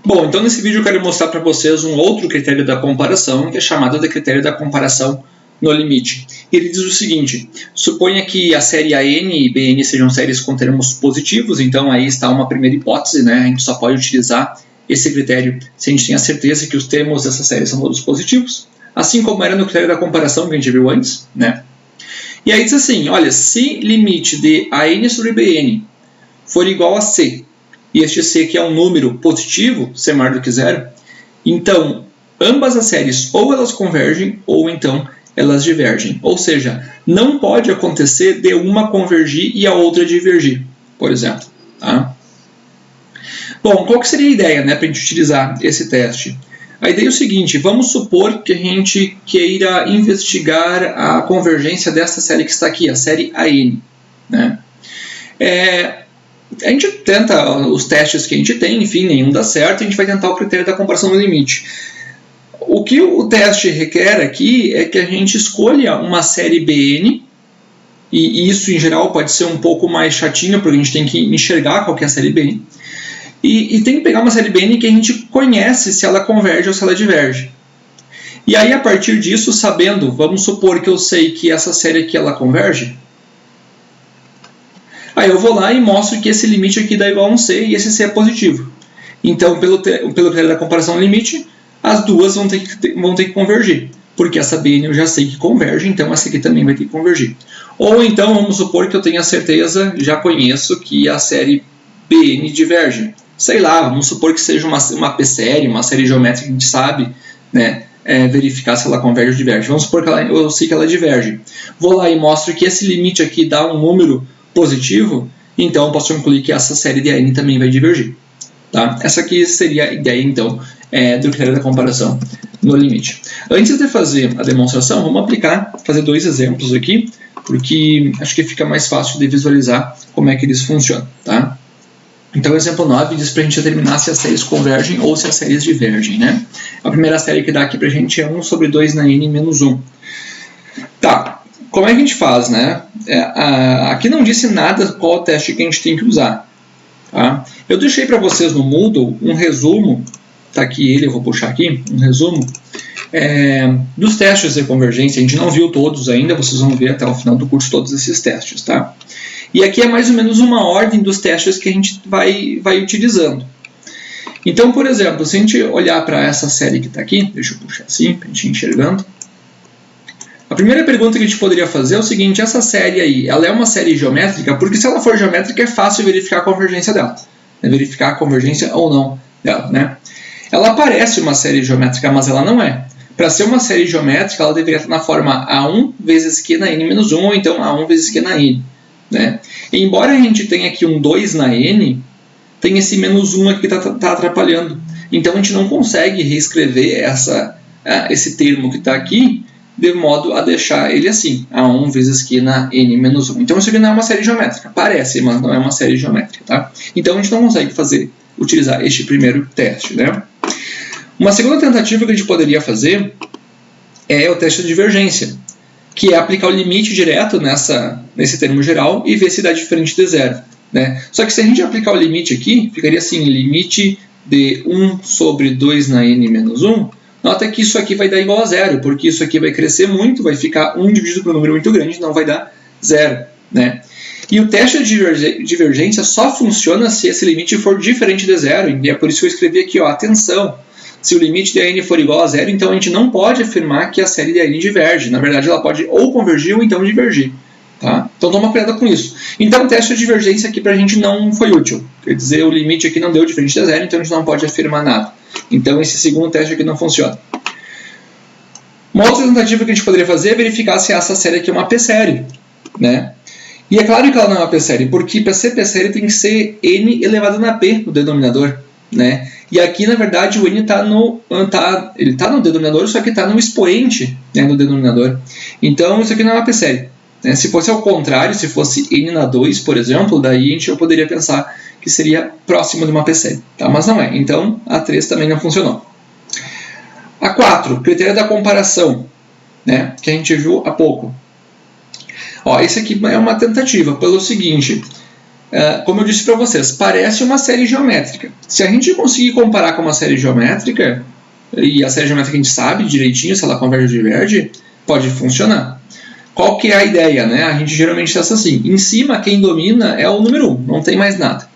Bom, então nesse vídeo eu quero mostrar para vocês um outro critério da comparação, que é chamado de critério da comparação no limite. Ele diz o seguinte: suponha que a série AN e BN sejam séries com termos positivos, então aí está uma primeira hipótese, né? A gente só pode utilizar esse critério se a gente tem a certeza que os termos dessa série são todos positivos, assim como era no critério da comparação que a gente viu antes, né? E aí diz assim, olha, se limite de AN sobre BN for igual a C, e este C que é um número positivo, C maior do que zero, então ambas as séries ou elas convergem ou então elas divergem. Ou seja, não pode acontecer de uma convergir e a outra divergir, por exemplo. Tá? Bom, qual que seria a ideia, né, para a gente utilizar esse teste? A ideia é o seguinte: vamos supor que a gente queira investigar a convergência dessa série que está aqui, a série AN. Né? A gente tenta os testes que a gente tem, enfim, nenhum dá certo, a gente vai tentar o critério da comparação no limite. O que o teste requer aqui é que a gente escolha uma série BN, e isso em geral pode ser um pouco mais chatinho, porque a gente tem que enxergar qual que é a série BN, e tem que pegar uma série BN que a gente conhece se ela converge ou se ela diverge. E aí, a partir disso, sabendo, vamos supor que eu sei que essa série aqui ela converge, aí eu vou lá e mostro que esse limite aqui dá igual a um C e esse C é positivo. Então, pelo critério da comparação no limite, as duas vão ter que convergir. Porque essa BN eu já sei que converge, então essa aqui também vai ter que convergir. Ou então, vamos supor que eu tenha certeza, já conheço que a série BN diverge. Sei lá, vamos supor que seja uma P-série, uma série geométrica que a gente sabe, né, verificar se ela converge ou diverge. Vamos supor que eu sei que ela diverge. Vou lá e mostro que esse limite aqui dá um número positivo, então eu posso concluir que essa série de AN também vai divergir. Tá? Essa aqui seria a ideia, então, do critério da comparação no limite. Antes de fazer a demonstração, vamos fazer dois exemplos aqui, porque acho que fica mais fácil de visualizar como é que eles funcionam. Tá? Então, o exemplo 9 diz para a gente determinar se as séries convergem ou se as séries divergem. Né? A primeira série que dá aqui para a gente é 1 sobre 2 na n menos 1. Tá, como é que a gente faz? Né? Aqui não disse nada qual o teste que a gente tem que usar. Tá? Eu deixei para vocês no Moodle um resumo, está aqui ele, eu vou puxar aqui, um resumo dos testes de convergência. A gente não viu todos ainda, vocês vão ver até o final do curso todos esses testes. Tá? E aqui é mais ou menos uma ordem dos testes que a gente vai utilizando. Então, por exemplo, se a gente olhar para essa série que está aqui, deixa eu puxar assim, para a gente ir enxergando. A primeira pergunta que a gente poderia fazer é o seguinte: essa série aí, ela é uma série geométrica? Porque se ela for geométrica é fácil verificar a convergência dela. Verificar a convergência ou não dela, né? Ela parece uma série geométrica, mas ela não é. Para ser uma série geométrica, ela deveria estar na forma A1 vezes Q na N menos 1, ou então A1 vezes Q na N. Né? E embora a gente tenha aqui um 2 na N, tem esse menos 1 aqui que está atrapalhando. Então a gente não consegue reescrever esse termo que está aqui de modo a deixar ele assim, A1 vezes Q na N menos 1. Então isso aqui não é uma série geométrica. Parece, mas não é uma série geométrica. Tá? Então a gente não consegue utilizar este primeiro teste. Né? Uma segunda tentativa que a gente poderia fazer é o teste de divergência, que é aplicar o limite direto nesse termo geral e ver se dá diferente de zero. Né? Só que se a gente aplicar o limite aqui, ficaria assim, limite de 1 sobre 2 na N menos 1, nota que isso aqui vai dar igual a zero, porque isso aqui vai crescer muito, vai ficar 1 dividido por um número muito grande, não vai dar zero. Né? E o teste de divergência só funciona se esse limite for diferente de zero, e é por isso que eu escrevi aqui, ó, atenção, se o limite de n for igual a zero, então a gente não pode afirmar que a série de n diverge. Na verdade, ela pode ou convergir ou então divergir. Tá? Então, toma cuidado com isso. Então, o teste de divergência aqui para a gente não foi útil. Quer dizer, o limite aqui não deu diferente de zero, então a gente não pode afirmar nada. Então, esse segundo teste aqui não funciona. Uma outra tentativa que a gente poderia fazer é verificar se essa série aqui é uma P-série. Né? E é claro que ela não é uma P-série, porque para ser P-série tem que ser n elevado na P no denominador. Né? E aqui, na verdade, o n está no denominador, só que está no expoente, né, no denominador. Então, isso aqui não é uma P-série. Né? Se fosse ao contrário, se fosse n na 2, por exemplo, daí eu poderia pensar que seria próximo de uma P-série. Tá? Mas não é. Então, a 3 também não funcionou. A 4, critério da comparação, né, que a gente viu há pouco. Ó, esse aqui é uma tentativa, pelo seguinte: como eu disse para vocês, parece uma série geométrica. Se a gente conseguir comparar com uma série geométrica, e a série geométrica a gente sabe direitinho se ela converge ou diverge, pode funcionar. Qual que é a ideia, né? A gente geralmente testa assim. Em cima, quem domina é o número 1, não tem mais nada.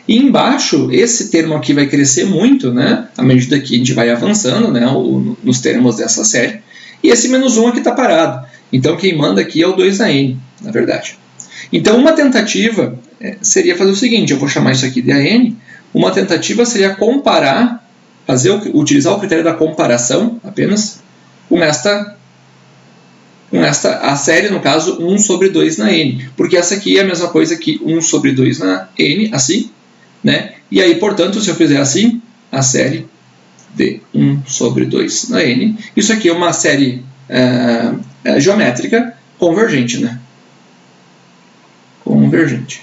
E embaixo, esse termo aqui vai crescer muito, né? À medida que a gente vai avançando, né? Nos termos dessa série. E esse menos 1 aqui está parado. Então, quem manda aqui é o 2 na n, na verdade. Então, uma tentativa seria fazer o seguinte. Eu vou chamar isso aqui de AN. Uma tentativa seria comparar, utilizar o critério da comparação apenas com a série, no caso, 1 sobre 2 na n. Porque essa aqui é a mesma coisa que 1 sobre 2 na n, assim. Né? E aí, portanto, se eu fizer assim, a série de 1 sobre 2 na n, isso aqui é uma série geométrica convergente. Né? Convergente.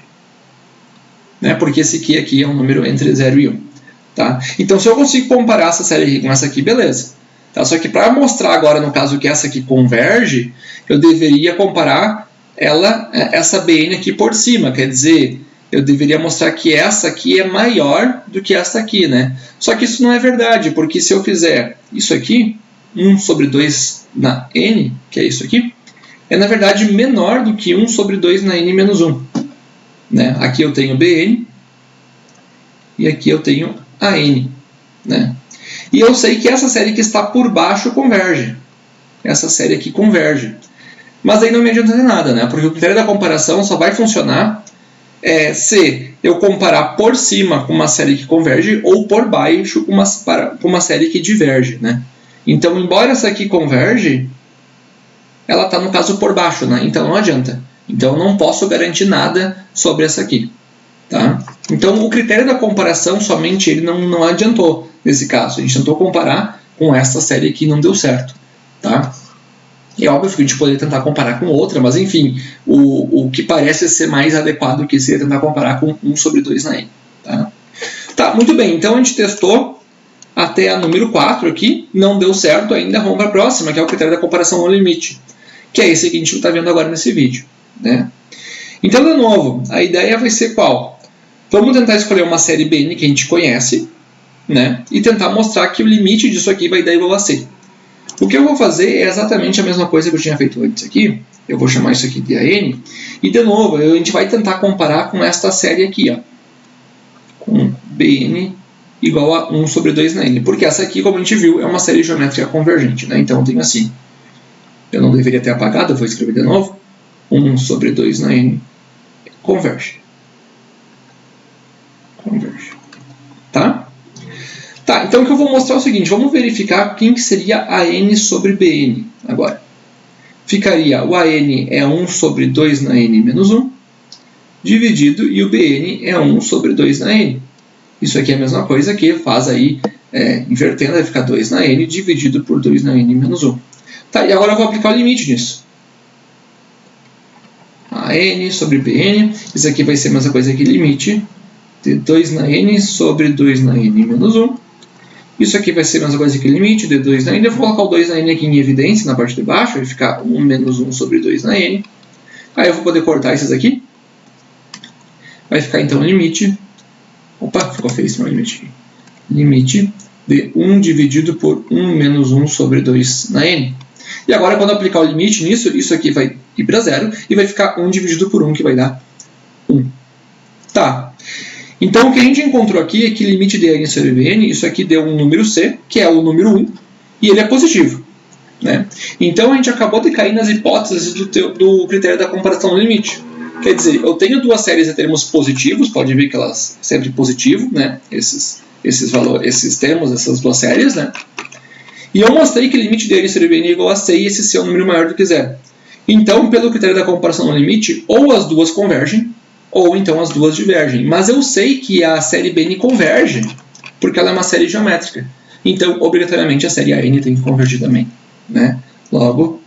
Né? Porque esse aqui é um número entre 0 e 1. Tá? Então, se eu consigo comparar essa série aqui com essa aqui, beleza. Tá? Só que para mostrar agora, no caso, que essa aqui converge, eu deveria comparar essa BN aqui por cima. Quer dizer, eu deveria mostrar que essa aqui é maior do que essa aqui. Né? Só que isso não é verdade, porque se eu fizer isso aqui, 1 sobre 2 na n, que é isso aqui, é na verdade menor do que 1 sobre 2 na n menos 1. Né? Aqui eu tenho BN e aqui eu tenho AN. Né? E eu sei que essa série que está por baixo converge. Essa série aqui converge. Mas aí não me adianta de nada, né? Porque o critério da comparação só vai funcionar se eu comparar por cima com uma série que converge ou por baixo com uma série que diverge. Né? Então, embora essa aqui converge, ela está, no caso, por baixo. Né? Então, não adianta. Então, eu não posso garantir nada sobre essa aqui. Tá? Então, o critério da comparação, somente ele não adiantou nesse caso. A gente tentou comparar com essa série aqui e não deu certo. Tá? É óbvio que a gente poderia tentar comparar com outra, mas enfim, o que parece ser mais adequado que seria tentar comparar com 1 sobre 2 na n. Tá? Tá, muito bem. Então, a gente testou até a número 4 aqui, não deu certo ainda, vamos para a próxima, que é o critério da comparação no limite, que é esse que a gente está vendo agora nesse vídeo. Né? Então, de novo, a ideia vai ser qual? Vamos tentar escolher uma série BN que a gente conhece, né? E tentar mostrar que o limite disso aqui vai dar igual a C. O que eu vou fazer é exatamente a mesma coisa que eu tinha feito antes aqui. Eu vou chamar isso aqui de AN. E, de novo, a gente vai tentar comparar com esta série aqui, ó, com BN igual a 1 sobre 2 na n. Porque essa aqui, como a gente viu, é uma série geométrica convergente. Né? Então, eu tenho assim. Eu não deveria ter apagado, eu vou escrever de novo. 1 sobre 2 na n converge. Converge. Tá? Tá, então o que eu vou mostrar é o seguinte. Vamos verificar quem que seria a n sobre bn agora. Ficaria o an é 1 sobre 2 na n menos 1, dividido, e o bn é 1 sobre 2 na n. Isso aqui é a mesma coisa que faz aí, invertendo, vai ficar 2 na n dividido por 2 na n menos 1. Tá, e agora eu vou aplicar o limite nisso. A n sobre bn, isso aqui vai ser a mesma coisa que limite de 2 na n sobre 2 na n menos 1. Isso aqui vai ser a mesma coisa que limite de 2 na n. Eu vou colocar o 2 na n aqui em evidência, na parte de baixo, vai ficar 1 menos 1 sobre 2 na n. Aí eu vou poder cortar esses aqui. Vai ficar então o limite. Opa, ficou feio esse meu limite aqui. Limite de 1 dividido por 1 menos 1 sobre 2 na n. E agora, quando eu aplicar o limite nisso, isso aqui vai ir para 0 e vai ficar 1 dividido por 1, que vai dar 1. Tá. Então, o que a gente encontrou aqui é que limite de n sobre bn, isso aqui deu um número c, que é o número 1, e ele é positivo. Né? Então, a gente acabou de cair nas hipóteses do critério da comparação no limite. Quer dizer, eu tenho duas séries de termos positivos, pode ver que elas sempre positivo, né? esses termos, essas duas séries, né? E eu mostrei que o limite de n sobre bn é igual a c, e esse c é um número maior do que 0. Então, pelo critério da comparação no limite, ou as duas convergem, ou então as duas divergem. Mas eu sei que a série BN converge, porque ela é uma série geométrica. Então, obrigatoriamente, a série AN tem que convergir também. Né? Logo,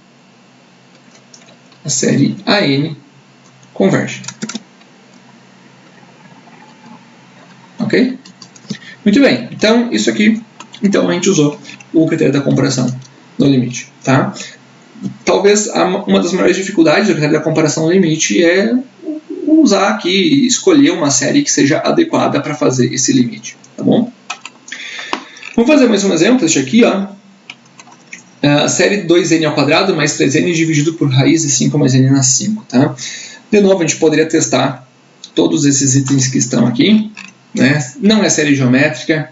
a série AN converge. Ok? Muito bem. Então, isso aqui, então a gente usou o critério da comparação no limite. Tá? Talvez uma das maiores dificuldades do critério da comparação no limite é o vamos usar aqui, escolher uma série que seja adequada para fazer esse limite, tá bom? Vamos fazer mais um exemplo, este aqui, ó. A série 2n² mais 3n dividido por raiz de 5 mais n na 5, tá? De novo, a gente poderia testar todos esses itens que estão aqui, né? Não é série geométrica.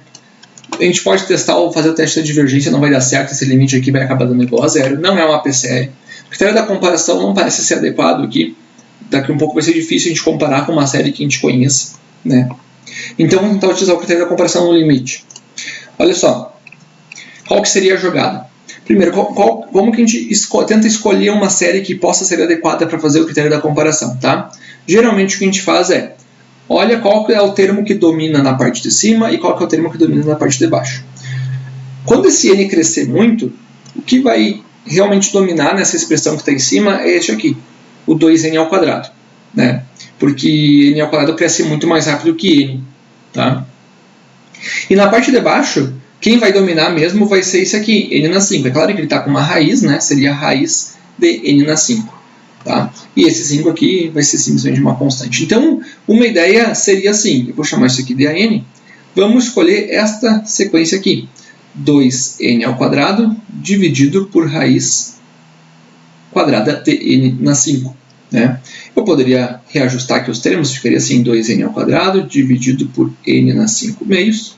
A gente pode testar ou fazer o teste da divergência, não vai dar certo, esse limite aqui vai acabar dando igual a zero. Não é uma P-série. O critério da comparação não parece ser adequado aqui. Daqui um pouco vai ser difícil a gente comparar com uma série que a gente conheça, né? Então vamos tentar utilizar o critério da comparação no limite. Olha só, qual que seria a jogada? Primeiro, como que a gente tenta escolher uma série que possa ser adequada para fazer o critério da comparação, tá? Geralmente o que a gente faz é, olha qual que é o termo que domina na parte de cima e qual que é o termo que domina na parte de baixo. Quando esse n crescer muito, o que vai realmente dominar nessa expressão que está em cima é este aqui, o 2n², né? Porque n² cresce muito mais rápido que n, tá? E na parte de baixo, quem vai dominar mesmo vai ser esse aqui, n na 5. É claro que ele está com uma raiz, né? Seria a raiz de n na 5. Tá? E esse 5 aqui vai ser simplesmente uma constante. Então, uma ideia seria assim, eu vou chamar isso aqui de AN. Vamos escolher esta sequência aqui, 2n² dividido por raiz quadrada de n na 5. Né? Eu poderia reajustar aqui os termos, ficaria assim, 2n² dividido por n na 5 meios.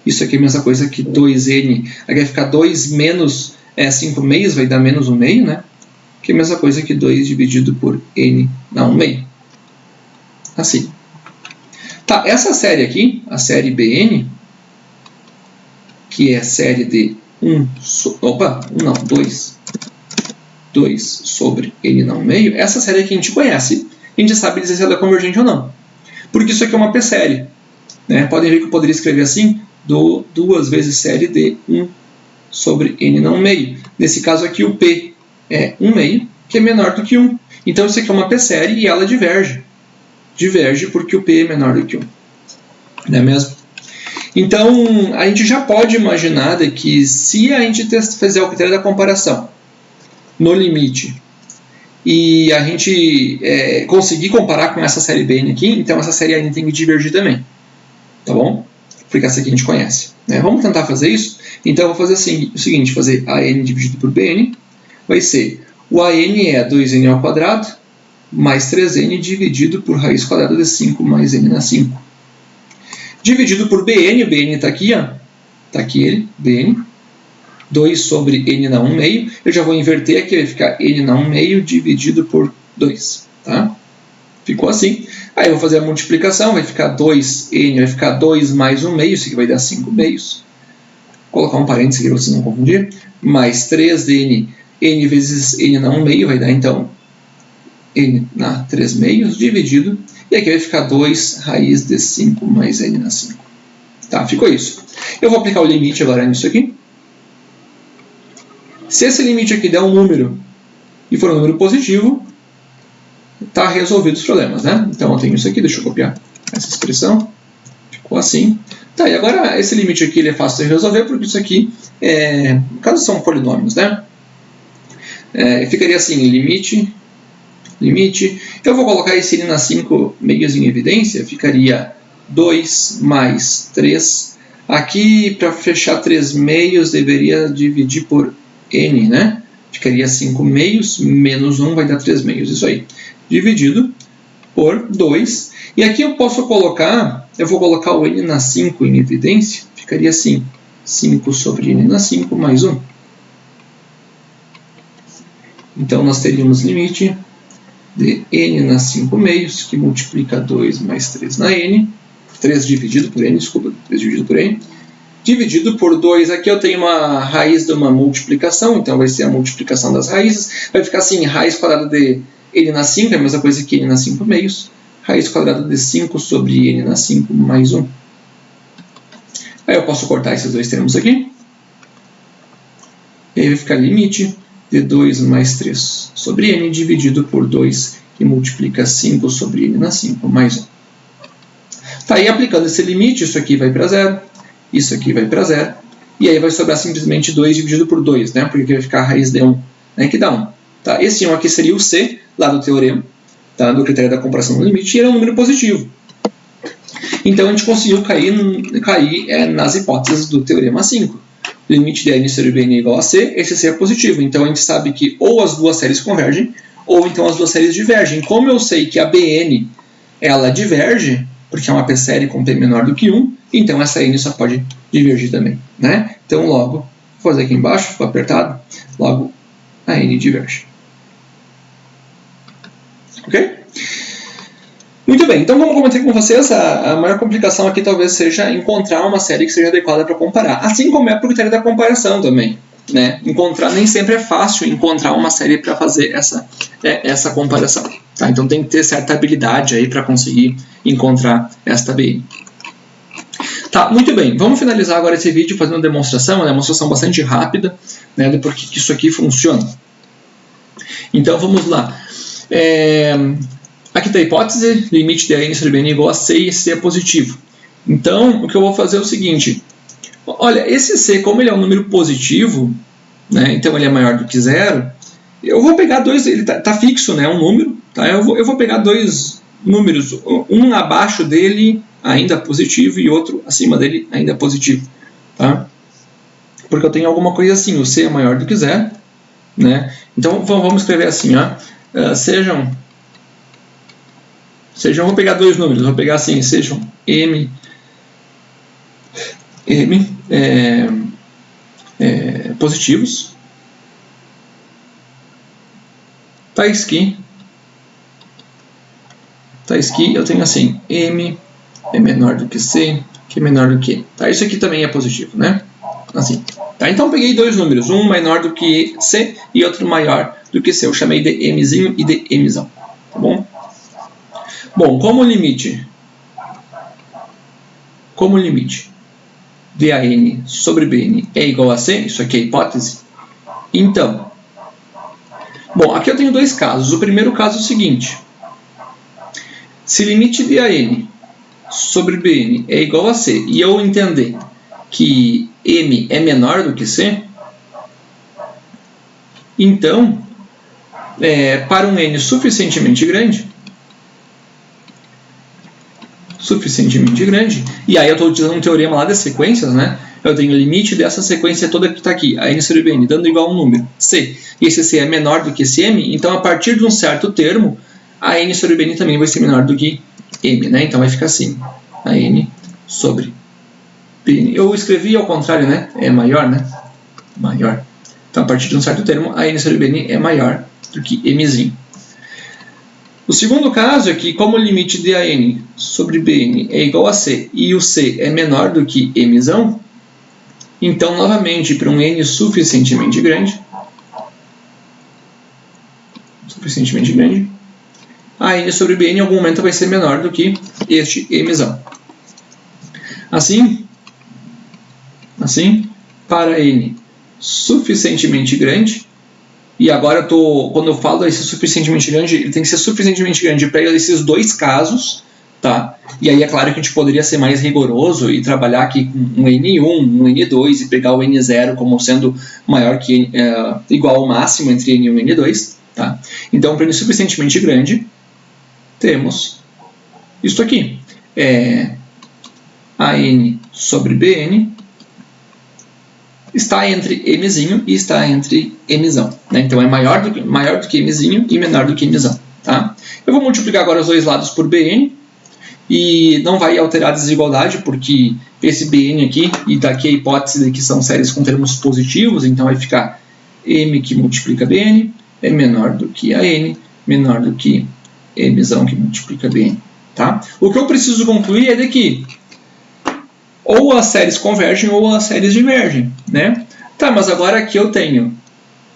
Isso aqui é a mesma coisa que 2n, aqui vai ficar 2 menos 5 meios, vai dar menos 1 meio, né? Que é a mesma coisa que 2 dividido por n na 1 meio. Assim. Tá, essa série aqui, a série Bn, que é a série de 2 sobre n na 1 meio, essa série aqui a gente conhece, a gente sabe dizer se ela é convergente ou não. Porque isso aqui é uma P-série. Né? Podem ver que eu poderia escrever assim, 2 vezes série de 1 sobre n na 1 meio. Nesse caso aqui o P é 1 meio, que é menor do que 1. Então isso aqui é uma P-série e ela diverge. Diverge porque o P é menor do que 1. Não é mesmo? Então, a gente já pode imaginar que se a gente fizer o critério da comparação no limite e a gente conseguir comparar com essa série Bn aqui, então essa série N tem que divergir também. Tá bom? Porque essa aqui a gente conhece. Né? Vamos tentar fazer isso? Então eu vou fazer assim, o seguinte, fazer AN dividido por Bn, vai ser, o AN é 2n² mais 3n dividido por raiz quadrada de 5 mais n na 5. Dividido por Bn, o Bn está aqui, ó. Está aqui ele, Bn. 2 sobre n na 1 meio. Eu já vou inverter aqui, vai ficar n na 1 meio dividido por 2. Tá? Ficou assim. Aí eu vou fazer a multiplicação, vai ficar 2n, vai ficar 2 mais 1 meio, isso aqui vai dar 5 meios. Vou colocar um parênteses aqui para vocês não confundir. Mais 3n, n vezes n na 1 meio, vai dar então n na 3 meios, dividido. E aqui vai ficar 2 raiz de 5 mais n na 5. Tá, ficou isso. Eu vou aplicar o limite agora nisso aqui. Se esse limite aqui der um número e for um número positivo, está resolvido os problemas, né? Então eu tenho isso aqui, deixa eu copiar essa expressão. Ficou assim. Tá, e agora esse limite aqui ele é fácil de resolver, porque isso aqui, no caso são polinômios, né? Ficaria assim, limite. Eu vou colocar esse n na 5 meios em evidência, ficaria 2 mais 3. Aqui, para fechar 3 meios, deveria dividir por n, né? Ficaria 5 meios, menos 1 vai dar 3 meios, isso aí. Dividido por 2. E aqui eu vou colocar o n na 5 em evidência, ficaria assim, 5 sobre n na 5 mais 1. Então, nós teríamos limite de n na 5 meios, que multiplica 2 mais 3 na n, 3 dividido por n, desculpa, 3 dividido por n, dividido por 2, aqui eu tenho uma raiz de uma multiplicação, então vai ser a multiplicação das raízes, vai ficar assim, raiz quadrada de n na 5, é a mesma coisa que n na 5 meios, raiz quadrada de 5 sobre n na 5 mais 1. Aí eu posso cortar esses dois termos aqui, e aí vai ficar limite de 2 mais 3 sobre n dividido por 2, que multiplica 5 sobre n na 5 mais 1. Tá, aí aplicando esse limite, isso aqui vai para zero, isso aqui vai para zero, e aí vai sobrar simplesmente 2 dividido por 2, né? Porque aqui vai ficar a raiz de 1, né? Que dá 1. Tá? Esse 1 aqui seria o C, lá do teorema, tá, do critério da comparação no limite e era um número positivo. Então a gente conseguiu cair nas hipóteses do teorema 5. Limite de n sobre bn é igual a c, esse c é positivo. Então a gente sabe que ou as duas séries convergem, ou então as duas séries divergem. Como eu sei que a bn ela diverge, porque é uma p-série com p menor do que 1, então essa n só pode divergir também, né? Então logo, vou fazer aqui embaixo, ficou apertado, logo a n diverge. Ok? Muito bem, então como eu comentei com vocês, a maior complicação aqui talvez seja encontrar uma série que seja adequada para comparar, assim como é para o critério da comparação também, né? Nem sempre é fácil encontrar uma série para fazer essa comparação, tá? Então tem que ter certa habilidade aí para conseguir encontrar esta BN. Tá, muito bem, vamos finalizar agora esse vídeo fazendo uma demonstração bastante rápida, né, de por que isso aqui funciona. Então vamos lá. Aqui está a hipótese, limite de n sobre bn igual a c e c é positivo. Então, o que eu vou fazer é o seguinte. Olha, esse c, como ele é um número positivo, né, então ele é maior do que zero, eu vou pegar dois, ele está fixo, né, um número, tá? Eu vou pegar dois números, um abaixo dele ainda positivo e outro acima dele ainda positivo. Tá? Porque eu tenho alguma coisa assim, o c é maior do que zero, né? Então vamos escrever assim, ó, eu vou pegar dois números, vou pegar assim, sejam m positivos, tais que eu tenho assim, m é menor do que c, que é menor do que. Tá? Isso aqui também é positivo, né? Assim. Tá? Então peguei dois números, um menor do que c e outro maior do que c. Eu chamei de mzinho e de mzão. Tá bom? Bom, como limite de an sobre bn é igual a c, isso aqui é a hipótese, então, bom, aqui eu tenho dois casos. O primeiro caso é o seguinte, se limite de an sobre bn é igual a c e eu entender que m é menor do que c, então, para um n suficientemente grande, e aí eu estou utilizando um teorema lá das sequências, né? Eu tenho o limite dessa sequência toda que está aqui, a n sobre bn, dando igual a um número, c, e esse c é menor do que esse m, então a partir de um certo termo, a n sobre bn também vai ser menor do que m, né? Então vai ficar assim, a n sobre bn. Eu escrevi ao contrário, né? É maior, né? Maior. Então a partir de um certo termo, a n sobre bn é maior do que mzinho. O segundo caso é que, como o limite de an sobre bn é igual a c e o c é menor do que mzão, então, novamente, para um n suficientemente grande, a n sobre bn em algum momento vai ser menor do que este mzão. Assim, para n suficientemente grande, e agora quando eu falo esse suficientemente grande, ele tem que ser suficientemente grande para esses dois casos, tá? E aí é claro que a gente poderia ser mais rigoroso e trabalhar aqui com um N1, um N2 e pegar o N0 como sendo maior que igual ao máximo entre N1 e N2, tá? Então, para N suficientemente grande, temos isso aqui, AN sobre BN está entre mzinho e está entre mzão, né? Então é maior do que mzinho e menor do que mzão, tá? Eu vou multiplicar agora os dois lados por bn e não vai alterar a desigualdade porque esse bn aqui e daqui a hipótese de que são séries com termos positivos, então vai ficar m que multiplica bn é menor do que a n, menor do que mzão que multiplica bn, tá? O que eu preciso concluir é de que ou as séries convergem ou as séries divergem, né? Tá, mas agora aqui eu tenho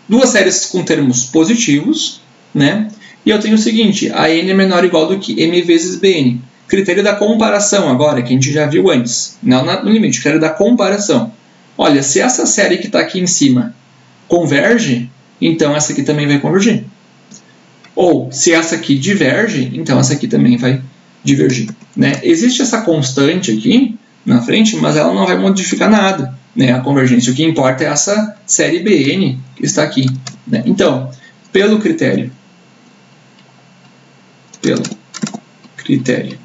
duas séries com termos positivos, né? E eu tenho o seguinte, a n é menor ou igual do que m vezes bn. Critério da comparação agora, que a gente já viu antes. Não no limite, critério da comparação. Olha, se essa série que está aqui em cima converge, então essa aqui também vai convergir. Ou, se essa aqui diverge, então essa aqui também vai divergir, né? Existe essa constante aqui na frente, mas ela não vai modificar nada, né? A convergência. O que importa é essa série Bn que está aqui, né? Então, pelo critério pelo critério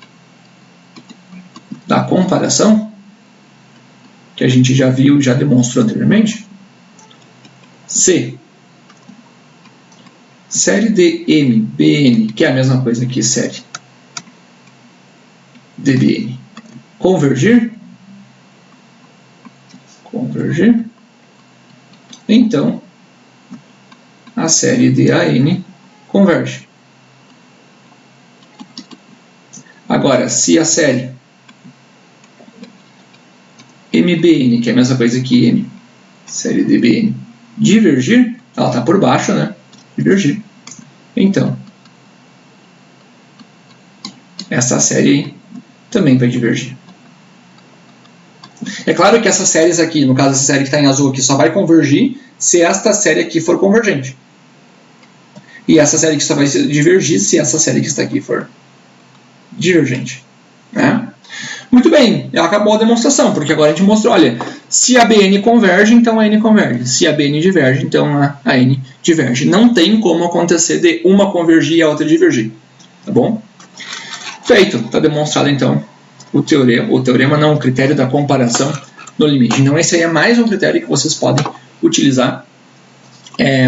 da comparação, que a gente já viu e já demonstrou anteriormente, se série DMBN, que é a mesma coisa que série DBN, convergir, então a série DAN converge. Agora, se a série MBN, que é a mesma coisa que M, série DBN, divergir, ela está por baixo, né? Divergir. Então, essa série aí também vai divergir. É claro que essas séries aqui, no caso essa série que está em azul aqui, só vai convergir se esta série aqui for convergente. E essa série aqui só vai divergir se essa série que está aqui for divergente. Né? Muito bem, acabou a demonstração, porque agora a gente mostrou, olha, se a BN converge, então a N converge. Se a BN diverge, então a N diverge. Não tem como acontecer de uma convergir e a outra divergir. Tá bom? Feito, está demonstrado então o critério da comparação no limite. Então esse aí é mais um critério que vocês podem utilizar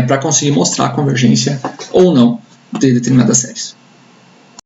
para conseguir mostrar a convergência ou não de determinadas séries.